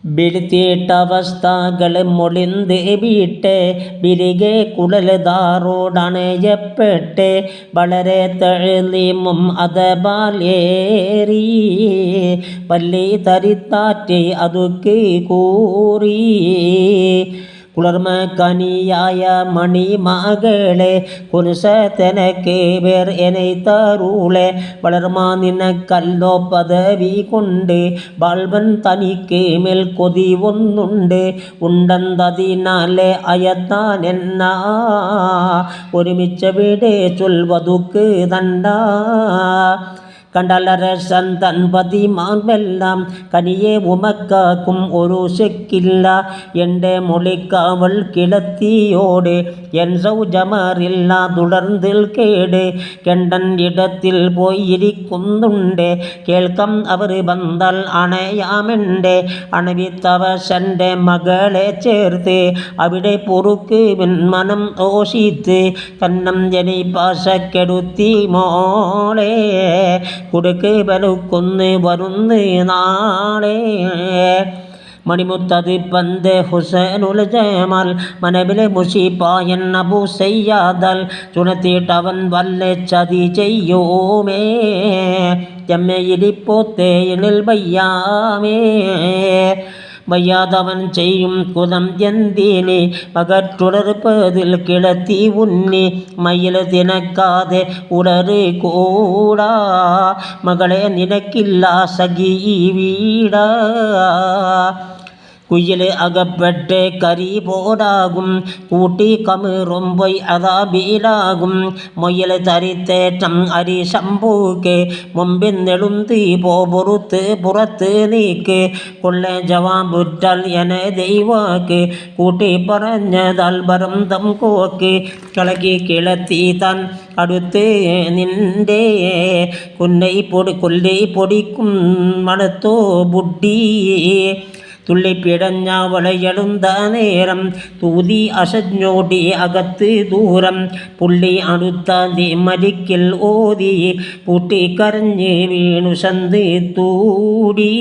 ബിരുത്തിയിട്ടവസ്ഥകൾ മൊളിന്ത് വീട്ടെ ബിരികെ കുഴൽദാറോടണയപ്പെട്ട് വളരെ തഴലീമും അതബാലേറി പല്ലി തരിത്താറ്റ് അതുക്ക് കൂറി കുളർമക്കനിയായ മണിമകളെ കുരിശത്തനക്ക് വേർ എനെ തരുളെ വളർമാ നിനക്കല്ലോ പദവി കൊണ്ട് ബാൾവൻ തനിക്ക് മേൽ കൊതി ഒന്നുണ്ട് ഉണ്ടെന്നതിനാലെ അയത്താൻ എന്നാ ഒരുമിച്ചവിടെ ചൊൽവതുക്ക് തണ്ട കണ്ടലരസൻ തൻപതിമാർവെല്ലാം കനിയെ ഉമക്കാക്കും ഒരു ശക്കില്ല എൻ്റെ മൊളിക്കാവൾ കിളത്തിയോട് എൻ സൗജമാറില്ല തുടർന്നിൽ കേട് കെണ്ടൻ ഇടത്തിൽ പോയിരിക്കുന്നുണ്ട് കേൾക്കം അവർ വന്നാൽ അണയാമെൻ്റെ അണവിത്തവശൻ്റെ മകളെ ചേർത്ത് അവിടെ പൊറുക്ക് മനം ഓഷിത്ത് കന്നം ജനിപ്പാശക്കെടുത്തി മോളെ കുടുക്ക് ബലുക്കൊന്ന് വരുന്ന് നാളെ മണിമുത്തത് പന്ത് ഹുസൈനുൽ ജമാൽ മനവിലെ മുഷിപ്പായൻ അബൂ സയ്യാദൽ ചുണത്തിയിട്ടവൻ വല്ല ചതി ചെയ്യോമേ ചെമ്മയിലിപ്പോത്തേ എണിൽ വയ്യാമേ വയ്യാതവൻ ചെയ്യും കുതം എന്തിന് പകറ്റുടർപ്പതിൽ കിളത്തി ഉന്നി മയിൽ തിനക്കാതെ ഉടറ് കൂടാ മകളെ നിനക്കില്ല സഖി വീടാ കുയിൽ അകപ്പെട്ട് കരി പോടാകും കൂട്ടി കമിറുമ്പൊയ് അതാബീലാകും മൊയ്യൽ തരിത്തേറ്റം അരി ശമ്പൂക്ക് മുമ്പിൽ നെളുന്തി പുറത്ത് നീക്ക് കൊള്ളെ ജവാബുറ്റൽ എന ദൈവാക്ക് കൂട്ടി പറഞ്ഞതാൽ ബരം തം കോക്ക് കളക്കി കിളത്തി താൻ അടുത്ത് നിൻ്റെ കൊല്ലൈ പൊടിക്കും മണത്തോ ബുഡ്ഡി തുള്ളിപ്പിടഞ്ഞ വളയളുന്ന നേരം തൂതി അശഞ്ഞോടി അകത്ത് ദൂരം പുള്ളി അടുത്താതി മരിക്കൽ ഓതി പൂട്ടിക്കരഞ്ഞ് വീണു സന്ത് തൂടി.